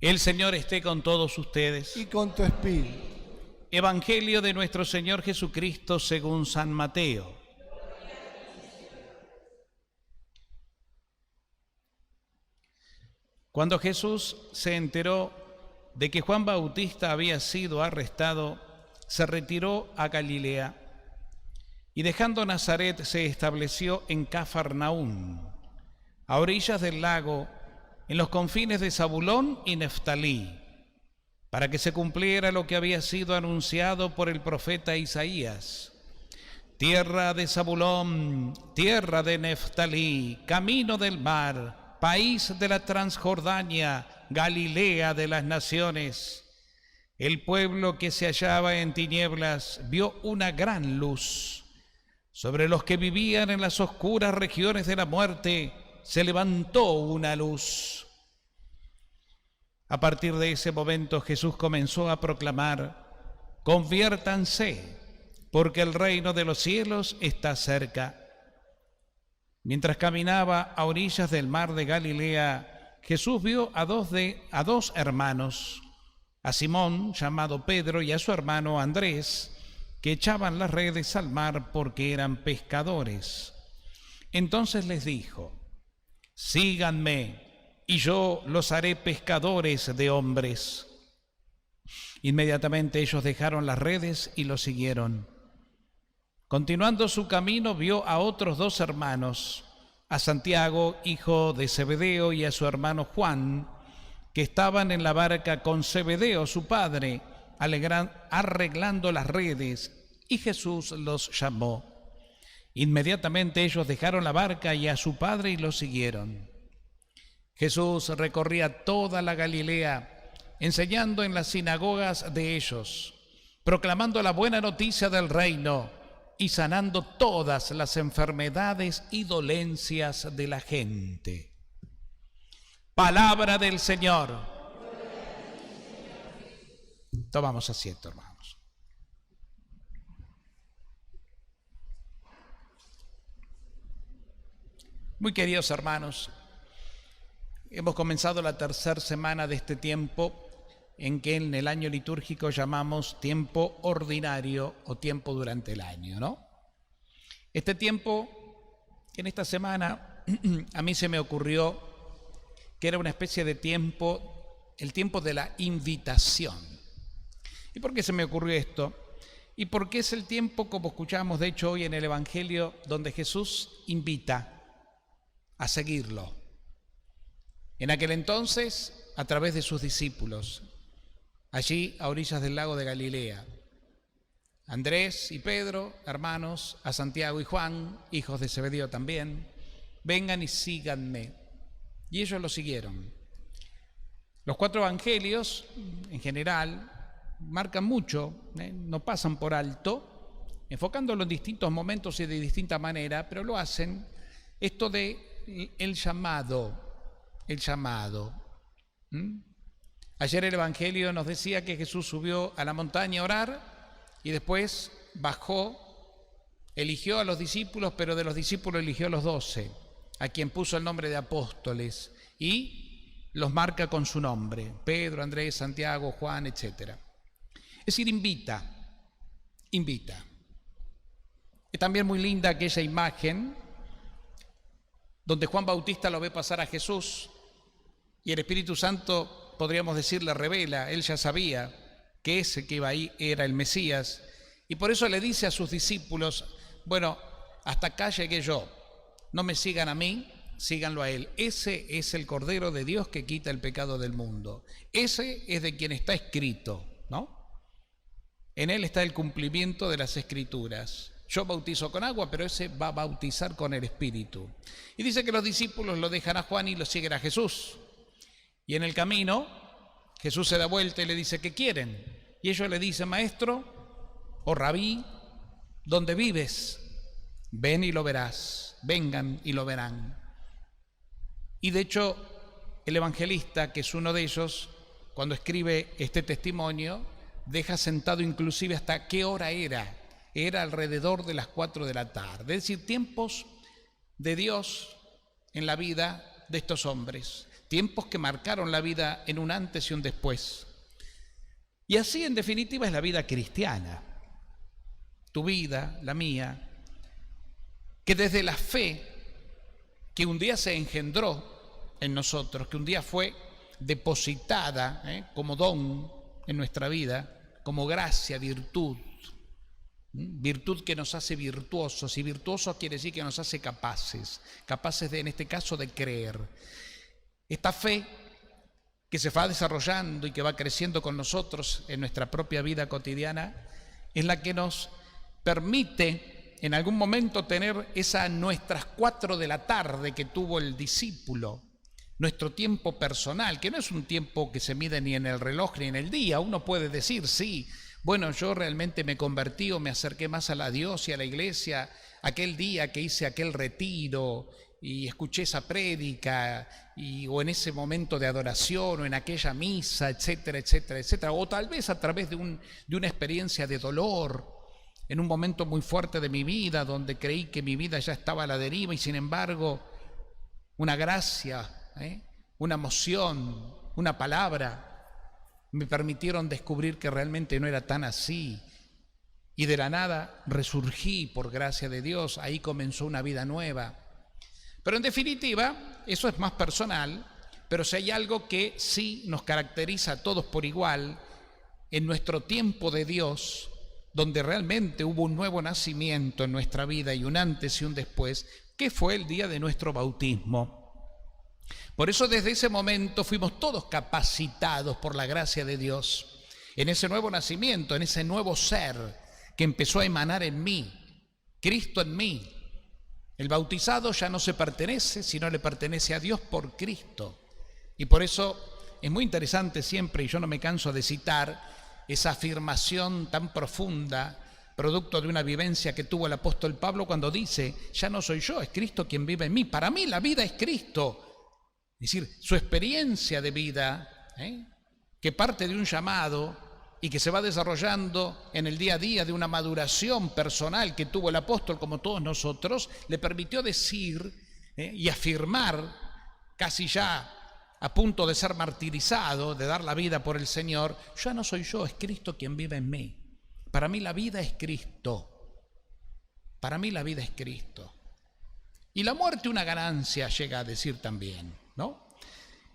El Señor esté con todos ustedes. Y con tu espíritu. Evangelio de nuestro Señor Jesucristo según San Mateo. Cuando Jesús se enteró de que Juan Bautista había sido arrestado, se retiró a Galilea y dejando Nazaret se estableció en Cafarnaúm, a orillas del lago, en los confines de Zabulón y Neftalí, para que se cumpliera lo que había sido anunciado por el profeta Isaías. Tierra de Zabulón, tierra de Neftalí, camino del mar, país de la Transjordania, Galilea de las naciones. El pueblo que se hallaba en tinieblas vio una gran luz. Sobre los que vivían en las oscuras regiones de la muerte se levantó una luz. A partir de ese momento Jesús comenzó a proclamar: conviértanse, porque el reino de los cielos está cerca. Mientras caminaba a orillas del mar de Galilea, Jesús vio a dos hermanos, a Simón, llamado Pedro, y a su hermano Andrés, que echaban las redes al mar porque eran pescadores. Entonces les dijo: síganme, y yo los haré pescadores de hombres. Inmediatamente ellos dejaron las redes y lo siguieron. Continuando su camino, vio a otros dos hermanos, a Santiago, hijo de Zebedeo, y a su hermano Juan, que estaban en la barca con Zebedeo, su padre, arreglando las redes, y Jesús los llamó. Inmediatamente ellos dejaron la barca y a su padre y lo siguieron. Jesús recorría toda la Galilea, enseñando en las sinagogas de ellos, proclamando la buena noticia del reino y sanando todas las enfermedades y dolencias de la gente. Palabra del Señor. Tomamos asiento, hermanos. Muy queridos hermanos, hemos comenzado la tercera semana de este tiempo en que en el año litúrgico llamamos tiempo ordinario o tiempo durante el año, ¿no? Este tiempo, en esta semana, a mí se me ocurrió que era una especie de tiempo, el tiempo de la invitación. ¿Y por qué se me ocurrió esto? Y porque es el tiempo, como escuchamos de hecho hoy en el Evangelio, donde Jesús invita a seguirlo. En aquel entonces, a través de sus discípulos, allí a orillas del lago de Galilea, Andrés y Pedro, hermanos, a Santiago y Juan, hijos de Zebedeo también, vengan y síganme. Y ellos lo siguieron. Los cuatro evangelios, en general, marcan mucho, no pasan por alto, enfocándolo en distintos momentos y de distinta manera, pero lo hacen, esto de el llamado. Ayer el Evangelio nos decía que Jesús subió a la montaña a orar y después bajó, eligió a los discípulos, pero de los discípulos eligió a los 12, a quien puso el nombre de apóstoles y los marca con su nombre: Pedro, Andrés, Santiago, Juan, etc. Es decir, invita. Es también muy linda aquella imagen donde Juan Bautista lo ve pasar a Jesús y el Espíritu Santo, podríamos decir, le revela. Él ya sabía que ese que iba ahí era el Mesías y por eso le dice a sus discípulos: bueno, hasta acá llegué yo, no me sigan a mí, síganlo a él. Ese es el Cordero de Dios que quita el pecado del mundo. Ese es de quien está escrito, ¿no? En él está el cumplimiento de las Escrituras. Yo bautizo con agua, pero ese va a bautizar con el Espíritu. Y dice que los discípulos lo dejan a Juan y lo siguen a Jesús. Y en el camino, Jesús se da vuelta y le dice: ¿qué quieren? Y ellos le dicen: maestro o rabí, ¿dónde vives? Ven y lo verás, vengan y lo verán. Y de hecho, el evangelista, que es uno de ellos, cuando escribe este testimonio, deja sentado inclusive hasta qué hora era. Era alrededor de las 4 de la tarde. Es decir, tiempos de Dios en la vida de estos hombres. tiempos que marcaron la vida en un antes y un después. Y así, en definitiva, es la vida cristiana. Tu vida, la mía, que desde la fe que un día se engendró en nosotros, que un día fue depositada como don en nuestra vida, como gracia, virtud, virtud que nos hace virtuosos, y virtuosos quiere decir que nos hace capaces de, en este caso, de creer. Esta fe que se va desarrollando y que va creciendo con nosotros en nuestra propia vida cotidiana es la que nos permite en algún momento tener esa nuestras 4 de la tarde que tuvo el discípulo, nuestro tiempo personal, que no es un tiempo que se mide ni en el reloj ni en el día. Uno puede decir, sí, bueno, yo realmente me convertí o me acerqué más a la Dios y a la iglesia aquel día que hice aquel retiro y escuché esa prédica, o en ese momento de adoración, o en aquella misa, etcétera, etcétera, etcétera. O tal vez a través de una experiencia de dolor, en un momento muy fuerte de mi vida, donde creí que mi vida ya estaba a la deriva y sin embargo una gracia, una emoción, una palabra me permitieron descubrir que realmente no era tan así, y de la nada resurgí por gracia de Dios. Ahí comenzó una vida nueva. Pero en definitiva, eso es más personal, pero si hay algo que sí nos caracteriza a todos por igual, en nuestro tiempo de Dios, donde realmente hubo un nuevo nacimiento en nuestra vida y un antes y un después, que fue el día de nuestro bautismo. Por eso desde ese momento fuimos todos capacitados por la gracia de Dios, en ese nuevo nacimiento, en ese nuevo ser que empezó a emanar en mí, Cristo en mí. El bautizado ya no se pertenece, sino le pertenece a Dios por Cristo. Y por eso es muy interesante siempre, y yo no me canso de citar, esa afirmación tan profunda, producto de una vivencia que tuvo el apóstol Pablo cuando dice, ya no soy yo, es Cristo quien vive en mí. Para mí la vida es Cristo. Es decir, su experiencia de vida, que parte de un llamado y que se va desarrollando en el día a día de una maduración personal que tuvo el apóstol como todos nosotros, le permitió decir y afirmar, casi ya a punto de ser martirizado, de dar la vida por el Señor, ya no soy yo, es Cristo quien vive en mí. Para mí la vida es Cristo. Para mí la vida es Cristo. Y la muerte una ganancia, llega a decir también, ¿no?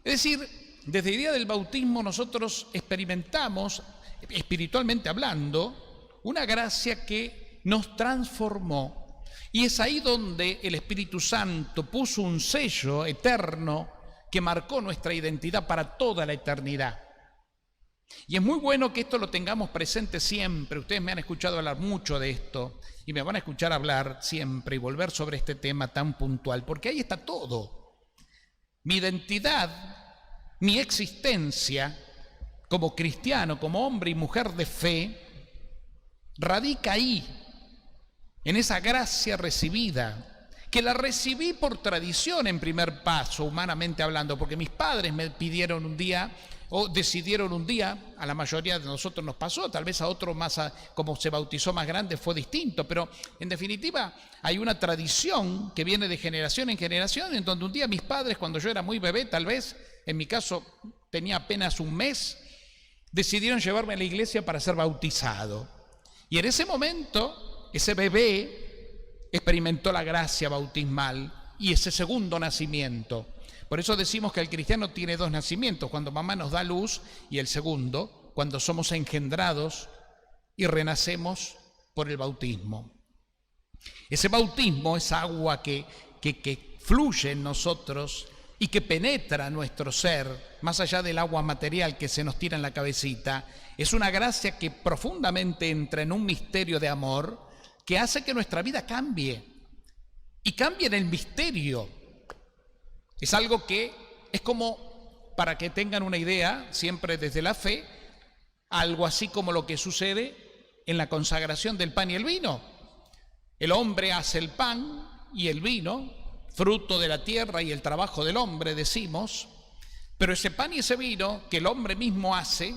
Es decir, desde el día del bautismo nosotros experimentamos, espiritualmente hablando, una gracia que nos transformó. Y es ahí donde el Espíritu Santo puso un sello eterno que marcó nuestra identidad para toda la eternidad. Y es muy bueno que esto lo tengamos presente siempre. Ustedes me han escuchado hablar mucho de esto y me van a escuchar hablar siempre y volver sobre este tema tan puntual, porque ahí está todo. Mi identidad, mi existencia como cristiano, como hombre y mujer de fe, radica ahí, en esa gracia recibida, que la recibí por tradición en primer paso, humanamente hablando, porque mis padres me pidieron un día, o decidieron un día, a la mayoría de nosotros nos pasó, tal vez a otro más, como se bautizó más grande, fue distinto, pero en definitiva hay una tradición que viene de generación en generación, en donde un día mis padres, cuando yo era muy bebé, tal vez, en mi caso tenía apenas un mes, decidieron llevarme a la iglesia para ser bautizado. Y en ese momento, ese bebé experimentó la gracia bautismal y ese segundo nacimiento. Por eso decimos que el cristiano tiene 2 nacimientos, cuando mamá nos da luz, y el segundo, cuando somos engendrados y renacemos por el bautismo. Ese bautismo es agua que fluye en nosotros y que penetra nuestro ser, más allá del agua material que se nos tira en la cabecita. Es una gracia que profundamente entra en un misterio de amor que hace que nuestra vida cambie, y cambie en el misterio. Es algo que es como, para que tengan una idea, siempre desde la fe, algo así como lo que sucede en la consagración del pan y el vino. El hombre hace el pan y el vino, fruto de la tierra y el trabajo del hombre, decimos, pero ese pan y ese vino que el hombre mismo hace,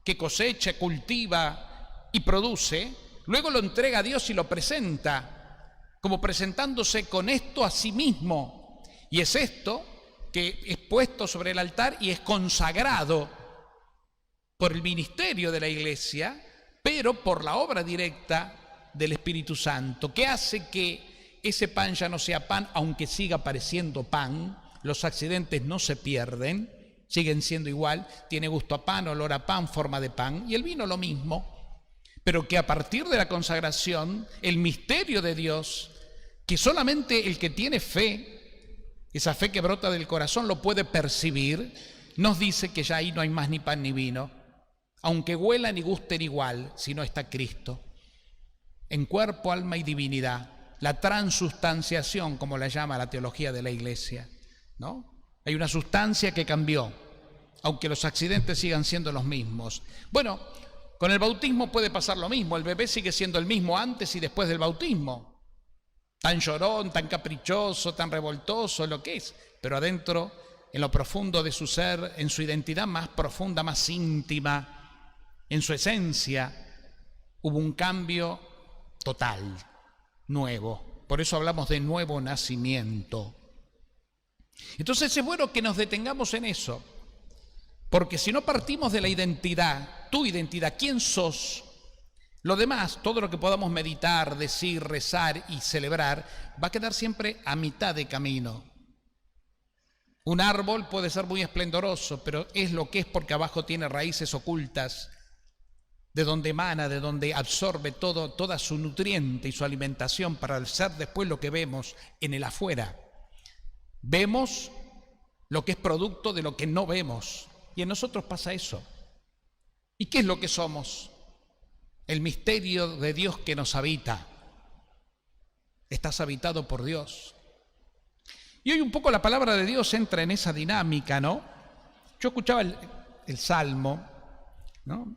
que cosecha, cultiva y produce, luego lo entrega a Dios y lo presenta, como presentándose con esto a sí mismo. Y es esto que es puesto sobre el altar y es consagrado por el ministerio de la Iglesia, pero por la obra directa del Espíritu Santo, que hace que ese pan ya no sea pan, aunque siga pareciendo pan. Los accidentes no se pierden, siguen siendo igual, tiene gusto a pan, olor a pan, forma de pan, y el vino lo mismo, pero que a partir de la consagración, el misterio de Dios, que solamente el que tiene fe, esa fe que brota del corazón, lo puede percibir, nos dice que ya ahí no hay más ni pan ni vino, aunque huelan y gusten igual, si no está Cristo, en cuerpo, alma y divinidad, la transustanciación, como la llama la teología de la Iglesia, ¿no? Hay una sustancia que cambió, aunque los accidentes sigan siendo los mismos. Bueno, con el bautismo puede pasar lo mismo, el bebé sigue siendo el mismo antes y después del bautismo, tan llorón, tan caprichoso, tan revoltoso, lo que es, pero adentro, en lo profundo de su ser, en su identidad más profunda, más íntima, en su esencia, hubo un cambio total, nuevo. Por eso hablamos de nuevo nacimiento. Entonces es bueno que nos detengamos en eso, porque si no partimos de la identidad, tu identidad, quién sos, lo demás, todo lo que podamos meditar, decir, rezar y celebrar, va a quedar siempre a mitad de camino. Un árbol puede ser muy esplendoroso, pero es lo que es porque abajo tiene raíces ocultas, de donde emana, de donde absorbe toda su nutriente y su alimentación para ser después lo que vemos en el afuera. Vemos lo que es producto de lo que no vemos, y en nosotros pasa eso. ¿Y qué es lo que somos? El misterio de Dios que nos habita. Estás habitado por Dios. Y hoy un poco la palabra de Dios entra en esa dinámica, ¿no? Yo escuchaba el Salmo, ¿no?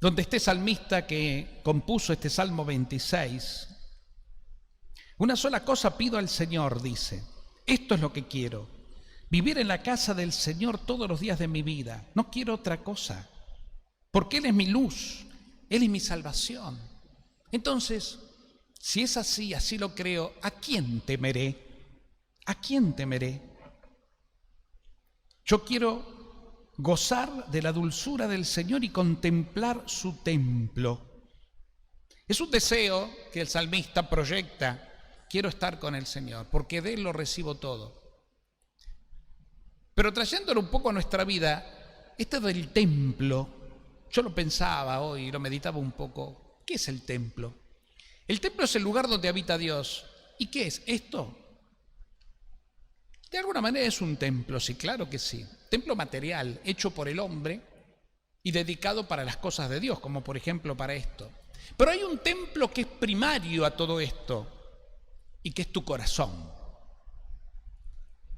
Donde este salmista que compuso este Salmo 26, una sola cosa pido al Señor, dice, esto es lo que quiero, vivir en la casa del Señor todos los días de mi vida, no quiero otra cosa, porque Él es mi luz, Él es mi salvación. Entonces, si es así, así lo creo, ¿a quién temeré? ¿A quién temeré? Yo quiero gozar de la dulzura del Señor y contemplar su templo. Es un deseo que el salmista proyecta. Quiero estar con el Señor, porque de Él lo recibo todo. Pero trayéndolo un poco a nuestra vida, esto del templo, yo lo pensaba hoy, lo meditaba un poco. ¿Qué es el templo? El templo es el lugar donde habita Dios. ¿Y qué es esto? De alguna manera es un templo, sí, claro que sí. Templo material, hecho por el hombre y dedicado para las cosas de Dios, como por ejemplo para esto. Pero hay un templo que es primario a todo esto y que es tu corazón.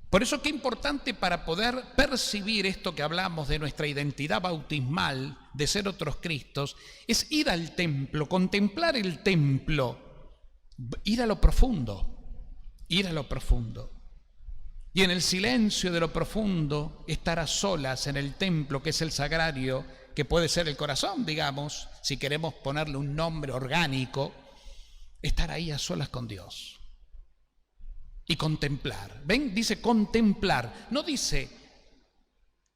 Por eso qué importante para poder percibir esto que hablamos de nuestra identidad bautismal, de ser otros Cristos, es ir al templo, contemplar el templo, ir a lo profundo, ir a lo profundo. Y en el silencio de lo profundo, estar a solas en el templo, que es el sagrario, que puede ser el corazón, digamos, si queremos ponerle un nombre orgánico, estar ahí a solas con Dios. Y contemplar. ¿Ven? Dice contemplar. No dice,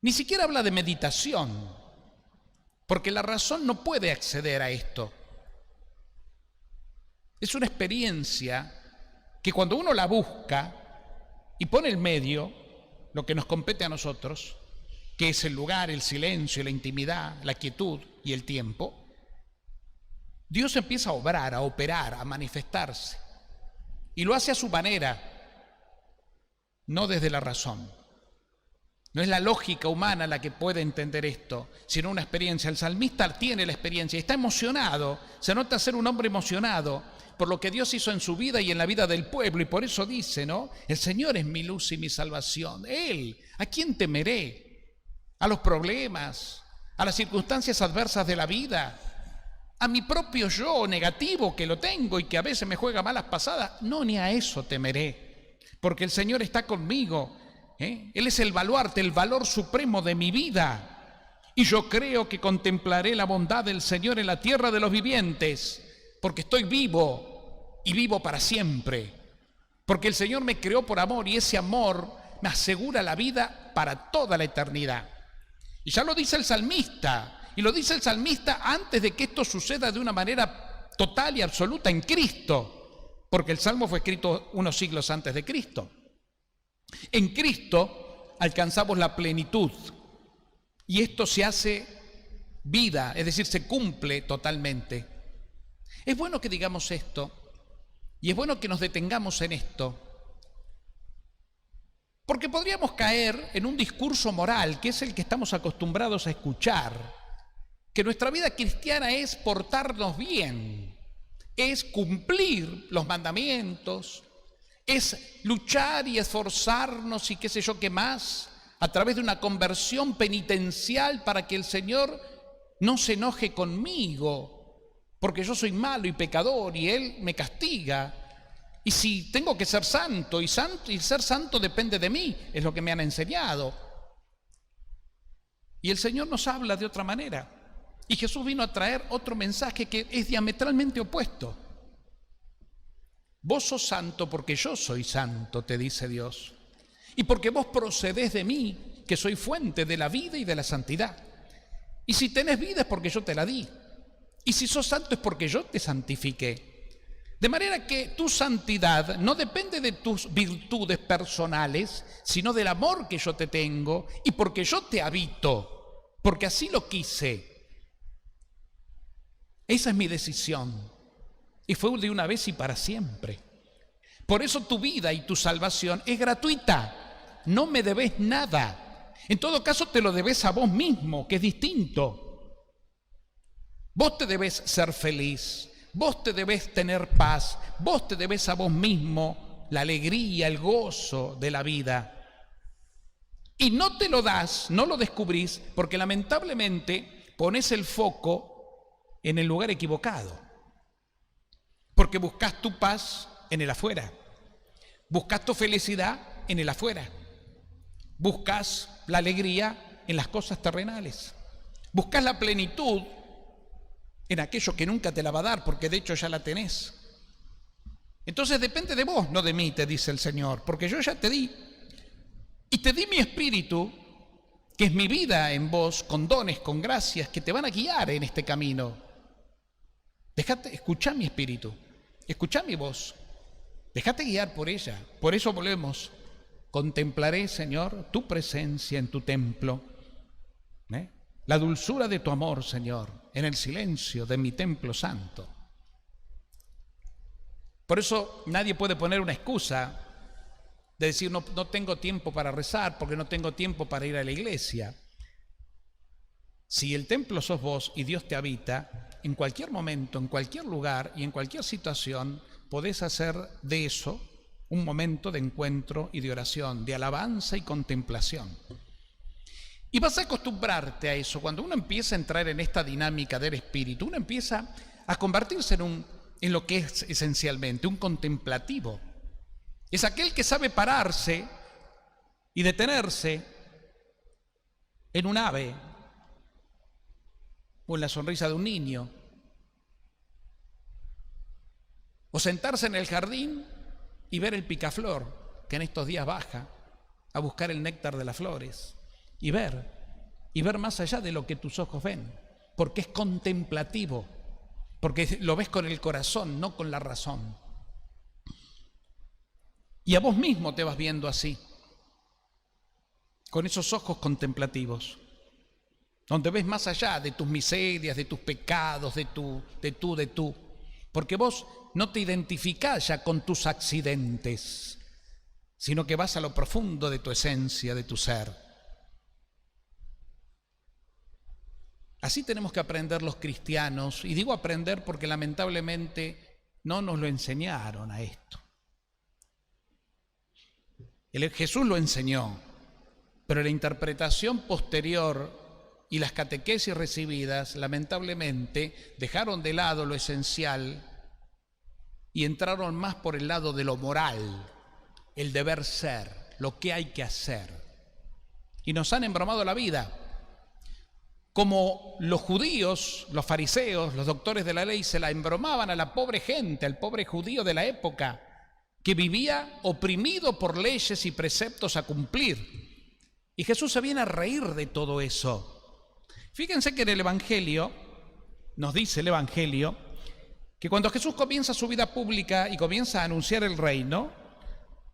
ni siquiera habla de meditación, porque la razón no puede acceder a esto. Es una experiencia que cuando uno la busca y pone el medio, lo que nos compete a nosotros, que es el lugar, el silencio, la intimidad, la quietud y el tiempo, Dios empieza a obrar, a operar, a manifestarse. Y lo hace a su manera, no desde la razón. No es la lógica humana la que puede entender esto, sino una experiencia. El salmista tiene la experiencia y está emocionado, se nota ser un hombre emocionado por lo que Dios hizo en su vida y en la vida del pueblo, y por eso dice, ¿no? El Señor es mi luz y mi salvación. Él, ¿a quién temeré? A los problemas, a las circunstancias adversas de la vida, a mi propio yo negativo que lo tengo y que a veces me juega malas pasadas. No, ni a eso temeré, porque el Señor está conmigo. Él es el baluarte, el valor supremo de mi vida. Y yo creo que contemplaré la bondad del Señor en la tierra de los vivientes, porque estoy vivo y vivo para siempre. Porque el Señor me creó por amor y ese amor me asegura la vida para toda la eternidad. Y ya lo dice el salmista, y lo dice el salmista antes de que esto suceda de una manera total y absoluta en Cristo, porque el Salmo fue escrito unos siglos antes de Cristo. En Cristo alcanzamos la plenitud, y esto se hace vida, es decir, se cumple totalmente. Es bueno que digamos esto, y es bueno que nos detengamos en esto, porque podríamos caer en un discurso moral, que es el que estamos acostumbrados a escuchar, que nuestra vida cristiana es portarnos bien, es cumplir los mandamientos, es luchar y esforzarnos y qué sé yo qué más, a través de una conversión penitencial para que el Señor no se enoje conmigo, porque yo soy malo y pecador y Él me castiga. Y si tengo que ser santo y ser santo depende de mí, es lo que me han enseñado. Y el Señor nos habla de otra manera. Y Jesús vino a traer otro mensaje que es diametralmente opuesto. Vos sos santo porque yo soy santo, te dice Dios. Y porque vos procedés de mí, que soy fuente de la vida y de la santidad. Y si tenés vida es porque yo te la di. Y si sos santo es porque yo te santifiqué. De manera que tu santidad no depende de tus virtudes personales, sino del amor que yo te tengo y porque yo te habito, porque así lo quise. Esa es mi decisión y fue de una vez y para siempre. Por eso tu vida y tu salvación es gratuita, no me debes nada. En todo caso te lo debes a vos mismo, que es distinto. Vos te debes ser feliz. Vos te debés tener paz, vos te debés a vos mismo la alegría, el gozo de la vida. Y no te lo das, no lo descubrís, porque lamentablemente pones el foco en el lugar equivocado. Porque buscas tu paz en el afuera, buscas tu felicidad en el afuera, buscas la alegría en las cosas terrenales, buscas la plenitud en aquello que nunca te la va a dar, porque de hecho ya la tenés. Entonces depende de vos, no de mí, te dice el Señor, porque yo ya te di. Y te di mi espíritu, que es mi vida en vos, con dones, con gracias, que te van a guiar en este camino. Escuchá mi espíritu, escuchá mi voz, déjate guiar por ella. Por eso volvemos. Contemplaré, Señor, tu presencia en tu templo. La dulzura de tu amor, Señor, en el silencio de mi templo santo. Por eso nadie puede poner una excusa de decir no tengo tiempo para rezar porque no tengo tiempo para ir a la iglesia. Si el templo sos vos y Dios te habita, en cualquier momento, en cualquier lugar y en cualquier situación podés hacer de eso un momento de encuentro y de oración, de alabanza y contemplación. Y vas a acostumbrarte a eso. Cuando uno empieza a entrar en esta dinámica del espíritu, uno empieza a convertirse en lo que es esencialmente un contemplativo. Es aquel que sabe pararse y detenerse en un ave o en la sonrisa de un niño, o sentarse en el jardín y ver el picaflor que en estos días baja a buscar el néctar de las flores. Y ver más allá de lo que tus ojos ven, porque es contemplativo, porque lo ves con el corazón, no con la razón. Y a vos mismo te vas viendo así, con esos ojos contemplativos, donde ves más allá de tus miserias, de tus pecados, de tú, porque vos no te identificás ya con tus accidentes, sino que vas a lo profundo de tu esencia, de tu ser. Así tenemos que aprender los cristianos, y digo aprender porque lamentablemente no nos lo enseñaron a esto. Jesús lo enseñó, pero la interpretación posterior y las catequesis recibidas lamentablemente dejaron de lado lo esencial y entraron más por el lado de lo moral, el deber ser, lo que hay que hacer. Y nos han embromado la vida. Como los judíos, los fariseos, los doctores de la ley se la embromaban a la pobre gente, al pobre judío de la época, que vivía oprimido por leyes y preceptos a cumplir. Y Jesús se viene a reír de todo eso. Fíjense que en el Evangelio, nos dice el Evangelio, que cuando Jesús comienza su vida pública y comienza a anunciar el reino,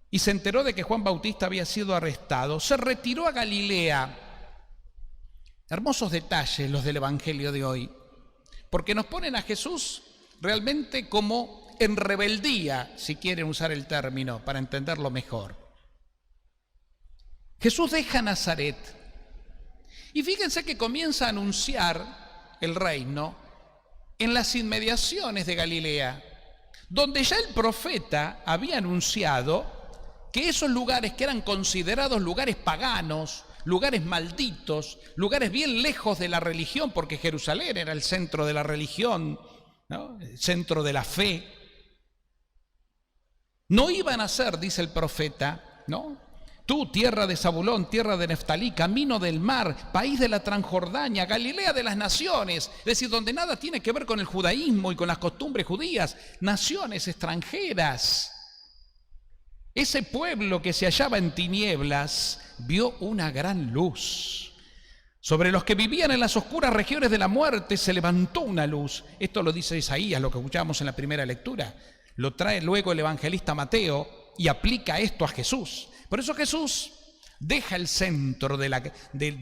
y se enteró de que Juan Bautista había sido arrestado, se retiró a Galilea. Hermosos detalles los del Evangelio de hoy, porque nos ponen a Jesús realmente como en rebeldía, si quieren usar el término para entenderlo mejor. Jesús deja Nazaret y fíjense que comienza a anunciar el reino en las inmediaciones de Galilea, donde ya el profeta había anunciado que esos lugares que eran considerados lugares paganos, lugares malditos, lugares bien lejos de la religión, porque Jerusalén era el centro de la religión, ¿no? El centro de la fe, no iban a ser, dice el profeta, ¿no? Tú, tierra de Zabulón, tierra de Neftalí, camino del mar, país de la Transjordania, Galilea de las naciones, es decir, donde nada tiene que ver con el judaísmo y con las costumbres judías, naciones extranjeras. Ese pueblo que se hallaba en tinieblas vio una gran luz. Sobre los que vivían en las oscuras regiones de la muerte se levantó una luz. Esto lo dice Isaías, lo que escuchamos en la primera lectura. Lo trae luego el evangelista Mateo y aplica esto a Jesús. Por eso Jesús deja el centro de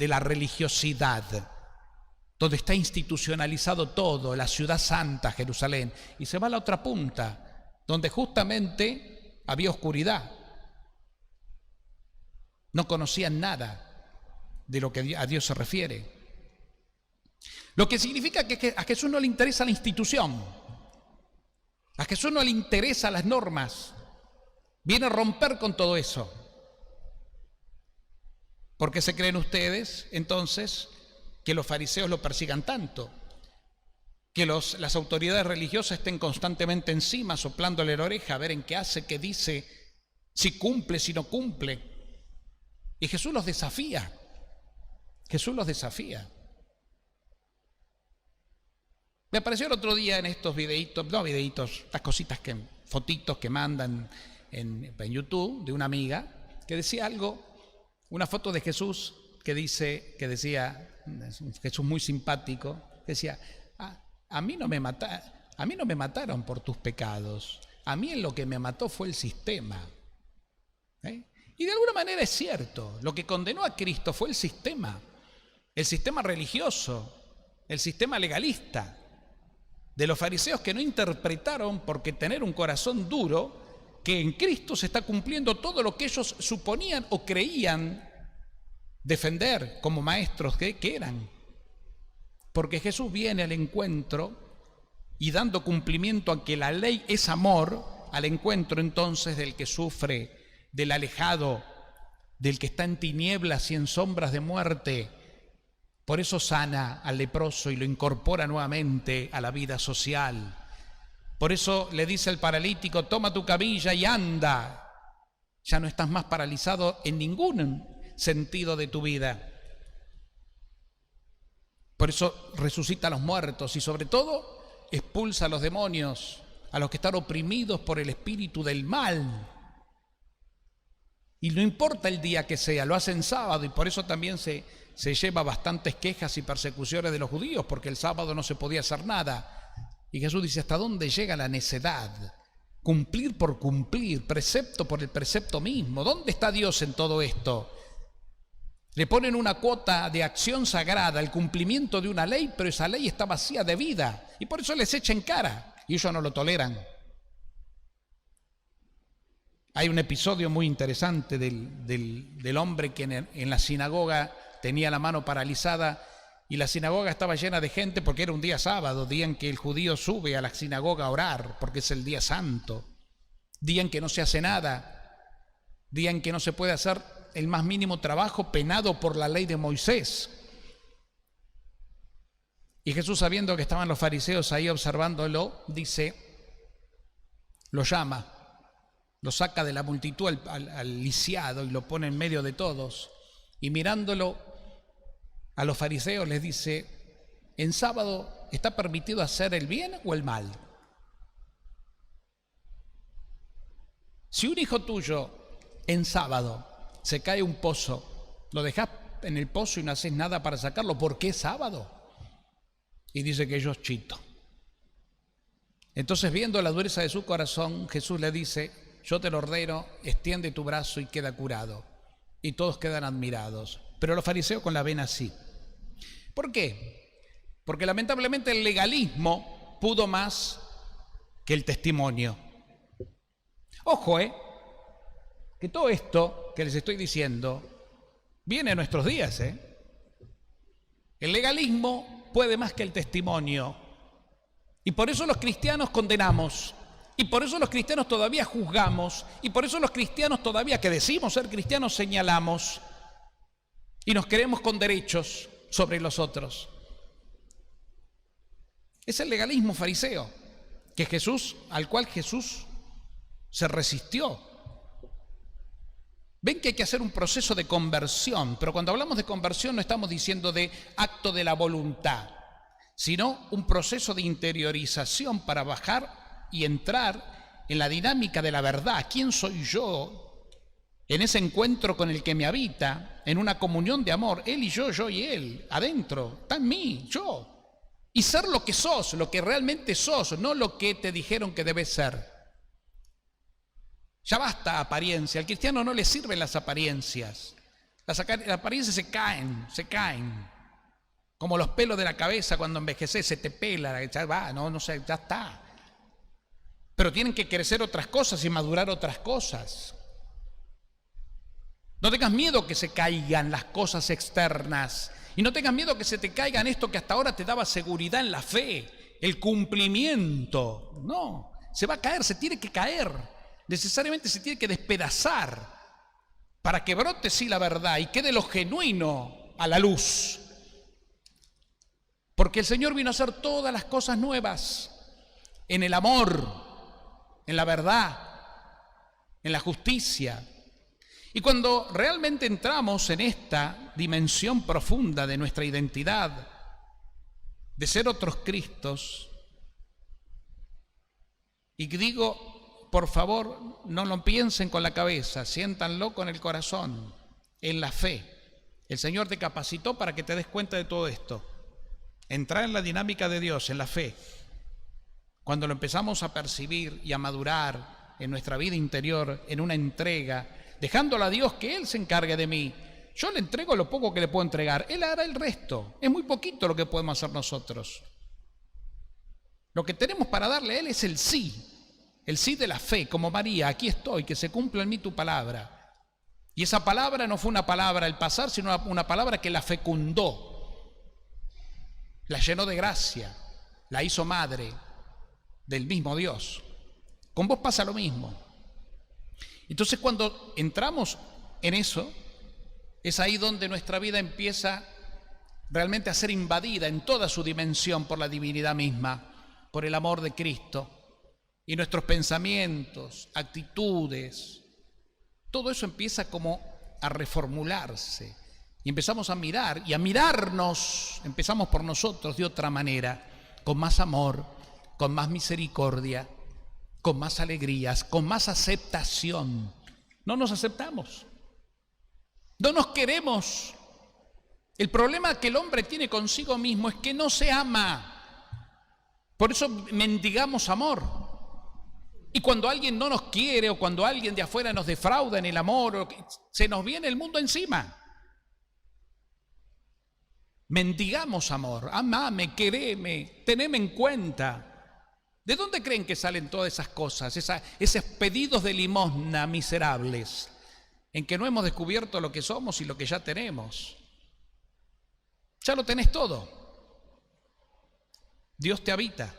la religiosidad, donde está institucionalizado todo, la ciudad santa, Jerusalén, y se va a la otra punta, donde justamente había oscuridad. No conocían nada de lo que a Dios se refiere. Lo que significa que a Jesús no le interesa la institución. A Jesús no le interesan las normas. Viene a romper con todo eso. ¿Por qué se creen ustedes, entonces, que los fariseos lo persigan tanto? Que las autoridades religiosas estén constantemente encima, soplándole la oreja, a ver en qué hace, qué dice, si cumple, si no cumple. Y Jesús los desafía. Jesús los desafía. Me apareció el otro día en estos videitos, estas cositas, fotitos que mandan en YouTube de una amiga, que decía algo, una foto de Jesús que decía, Jesús muy simpático, que decía, a mí no me mataron por tus pecados, a mí lo que me mató fue el sistema. Y de alguna manera es cierto, lo que condenó a Cristo fue el sistema religioso, el sistema legalista, de los fariseos que no interpretaron, porque tener un corazón duro, que en Cristo se está cumpliendo todo lo que ellos suponían o creían defender como maestros que eran. Porque Jesús viene al encuentro y dando cumplimiento a que la ley es amor, al encuentro entonces del que sufre, del alejado, del que está en tinieblas y en sombras de muerte. Por eso sana al leproso y lo incorpora nuevamente a la vida social. Por eso le dice al paralítico, toma tu camilla y anda. Ya no estás más paralizado en ningún sentido de tu vida. Por eso resucita a los muertos y sobre todo expulsa a los demonios, a los que están oprimidos por el espíritu del mal. Y no importa el día que sea, lo hace en sábado y por eso también se lleva bastantes quejas y persecuciones de los judíos, porque el sábado no se podía hacer nada. Y Jesús dice, ¿hasta dónde llega la necedad? Cumplir por cumplir, precepto por el precepto mismo. ¿Dónde está Dios en todo esto? Le ponen una cuota de acción sagrada, el cumplimiento de una ley, pero esa ley está vacía de vida. Y por eso les echa en cara, y ellos no lo toleran. Hay un episodio muy interesante del hombre que en la sinagoga tenía la mano paralizada y la sinagoga estaba llena de gente porque era un día sábado, día en que el judío sube a la sinagoga a orar porque es el día santo, día en que no se hace nada, día en que no se puede hacer el más mínimo trabajo penado por la ley de Moisés. Y Jesús, sabiendo que estaban los fariseos ahí observándolo, dice, lo llama, lo saca de la multitud al lisiado y lo pone en medio de todos. Y mirándolo a los fariseos les dice, ¿en sábado está permitido hacer el bien o el mal? Si un hijo tuyo en sábado se cae un pozo, lo dejás en el pozo y no haces nada para sacarlo porque es sábado. Y dice que yo es chito. Entonces, viendo la dureza de su corazón, Jesús le dice: yo te lo ordeno, extiende tu brazo y queda curado. Y todos quedan admirados. Pero los fariseos con la ven así. ¿Por qué? Porque lamentablemente el legalismo pudo más que el testimonio. Ojo, que todo esto que les estoy diciendo viene en nuestros días, El legalismo puede más que el testimonio. Y por eso los cristianos condenamos. Y por eso los cristianos todavía juzgamos. Y por eso los cristianos todavía, que decimos ser cristianos, señalamos. Y nos creemos con derechos sobre los otros. Es el legalismo fariseo al cual Jesús se resistió. Ven que hay que hacer un proceso de conversión, pero cuando hablamos de conversión no estamos diciendo de acto de la voluntad, sino un proceso de interiorización para bajar y entrar en la dinámica de la verdad. ¿Quién soy yo? En ese encuentro con el que me habita, en una comunión de amor, él y yo y él, adentro, está en mí, yo. Y ser lo que sos, lo que realmente sos, no lo que te dijeron que debes ser. Ya basta apariencia, al cristiano no le sirven las apariencias. Las apariencias se caen. Como los pelos de la cabeza cuando envejeces, se te pela, ya va, no sé, ya está. Pero tienen que crecer otras cosas y madurar otras cosas. No tengas miedo que se caigan las cosas externas. Y no tengas miedo que se te caigan esto que hasta ahora te daba seguridad en la fe, el cumplimiento. No, se va a caer, se tiene que caer. Necesariamente se tiene que despedazar para que brote sí la verdad y quede lo genuino a la luz. Porque el Señor vino a hacer todas las cosas nuevas en el amor, en la verdad, en la justicia. Y cuando realmente entramos en esta dimensión profunda de nuestra identidad, de ser otros Cristos, y digo, por favor, no lo piensen con la cabeza, siéntanlo con el corazón, en la fe. El Señor te capacitó para que te des cuenta de todo esto. Entrar en la dinámica de Dios, en la fe. Cuando lo empezamos a percibir y a madurar en nuestra vida interior, en una entrega, dejándolo a Dios que Él se encargue de mí. Yo le entrego lo poco que le puedo entregar, Él hará el resto. Es muy poquito lo que podemos hacer nosotros. Lo que tenemos para darle a Él es el sí de la fe, como María: aquí estoy, que se cumpla en mí tu palabra. Y esa palabra no fue una palabra al pasar, sino una palabra que la fecundó, la llenó de gracia, la hizo madre del mismo Dios. Con vos pasa lo mismo. Entonces, cuando entramos en eso, es ahí donde nuestra vida empieza realmente a ser invadida en toda su dimensión por la divinidad misma, por el amor de Cristo. Y nuestros pensamientos, actitudes, todo eso empieza como a reformularse. Y empezamos a mirar y a mirarnos, empezamos por nosotros de otra manera, con más amor, con más misericordia, con más alegrías, con más aceptación. No nos aceptamos, no nos queremos. El problema que el hombre tiene consigo mismo es que no se ama. Por eso mendigamos amor. Y cuando alguien no nos quiere o cuando alguien de afuera nos defrauda en el amor, se nos viene el mundo encima. Mendigamos amor, amame, quereme, teneme en cuenta. ¿De dónde creen que salen todas esas cosas, esos pedidos de limosna miserables, en que no hemos descubierto lo que somos y lo que ya tenemos? Ya lo tenés todo. Dios te habita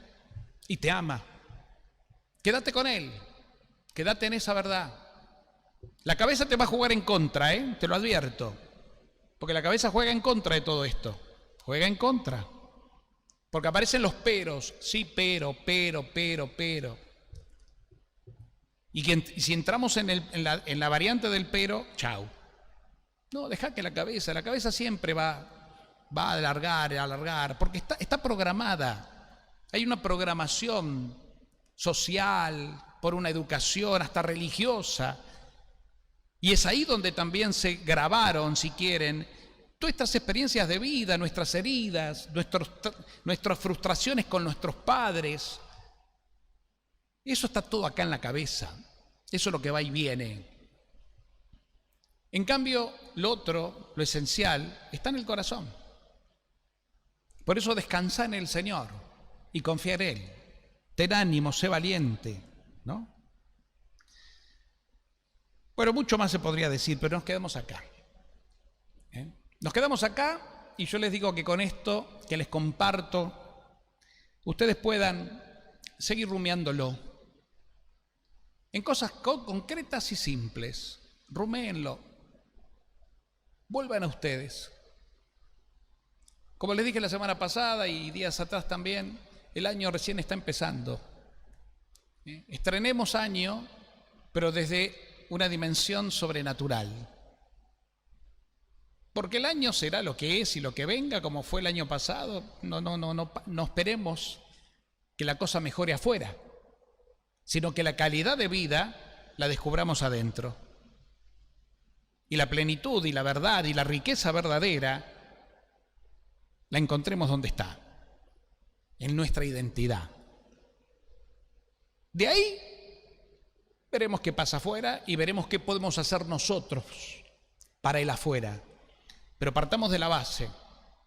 y te ama. Quédate con Él, quédate en esa verdad. La cabeza te va a jugar en contra, te lo advierto. Porque la cabeza juega en contra de todo esto. Juega en contra. Porque aparecen los peros. Sí, pero. Y si entramos en la variante del pero, chau. No, deja que la cabeza siempre va a alargar, porque está programada. Hay una programación social, por una educación hasta religiosa. Y es ahí donde también se grabaron, si quieren, todas estas experiencias de vida, nuestras heridas, nuestras frustraciones con nuestros padres. Eso está todo acá en la cabeza. Eso es lo que va y viene. En cambio, lo otro, lo esencial, está en el corazón. Por eso descansa en el Señor y confía en Él. Ten ánimo, sé valiente, ¿no? Bueno, mucho más se podría decir, pero nos quedamos acá. Nos quedamos acá y yo les digo que con esto que les comparto, ustedes puedan seguir rumiándolo en cosas concretas y simples. Ruméenlo. Vuelvan a ustedes. Como les dije la semana pasada y días atrás también, el año recién está empezando. Estrenemos año, pero desde una dimensión sobrenatural. Porque el año será lo que es y lo que venga, como fue el año pasado. No esperemos que la cosa mejore afuera, sino que la calidad de vida la descubramos adentro. Y la plenitud y la verdad y la riqueza verdadera la encontremos donde está, en nuestra identidad. De ahí veremos qué pasa afuera y veremos qué podemos hacer nosotros para el afuera. Pero partamos de la base,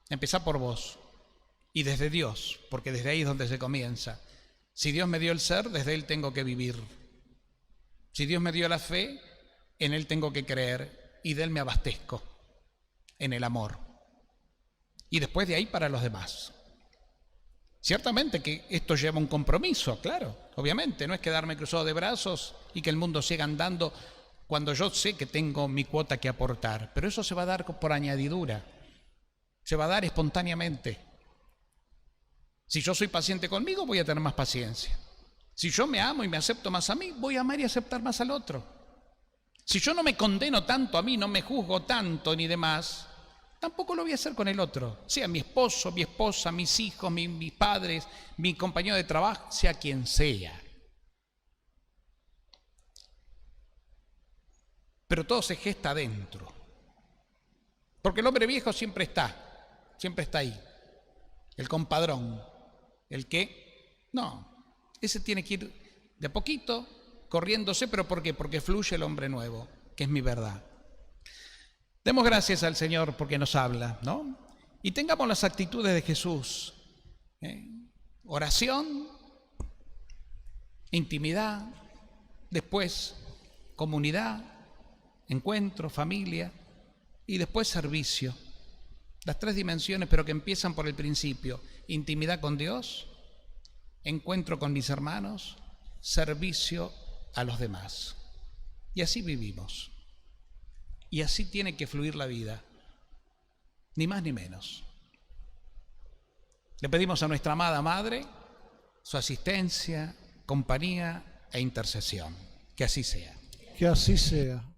empezá por vos y desde Dios, porque desde ahí es donde se comienza. Si Dios me dio el ser, desde Él tengo que vivir. Si Dios me dio la fe, en Él tengo que creer y de Él me abastezco, en el amor. Y después de ahí para los demás. Ciertamente que esto lleva un compromiso, claro, obviamente, no es quedarme cruzado de brazos y que el mundo siga andando cuando yo sé que tengo mi cuota que aportar, pero eso se va a dar por añadidura, se va a dar espontáneamente. Si yo soy paciente conmigo, voy a tener más paciencia. Si yo me amo y me acepto más a mí, voy a amar y aceptar más al otro. Si yo no me condeno tanto a mí, no me juzgo tanto ni demás, tampoco lo voy a hacer con el otro, sea mi esposo, mi esposa, mis hijos, mis padres, mi compañero de trabajo, sea quien sea. Pero todo se gesta adentro. Porque el hombre viejo siempre está ahí. El compadrón, el que, no, ese tiene que ir de a poquito, corriéndose, pero ¿por qué? Porque fluye el hombre nuevo, que es mi verdad. Demos gracias al Señor porque nos habla, ¿no? Y tengamos las actitudes de Jesús. Oración, intimidad, después comunidad, encuentro, familia y después servicio. Las tres dimensiones, pero que empiezan por el principio. Intimidad con Dios, encuentro con mis hermanos, servicio a los demás. Y así vivimos. Y así tiene que fluir la vida, ni más ni menos. Le pedimos a nuestra amada Madre su asistencia, compañía e intercesión. Que así sea. Que así sea.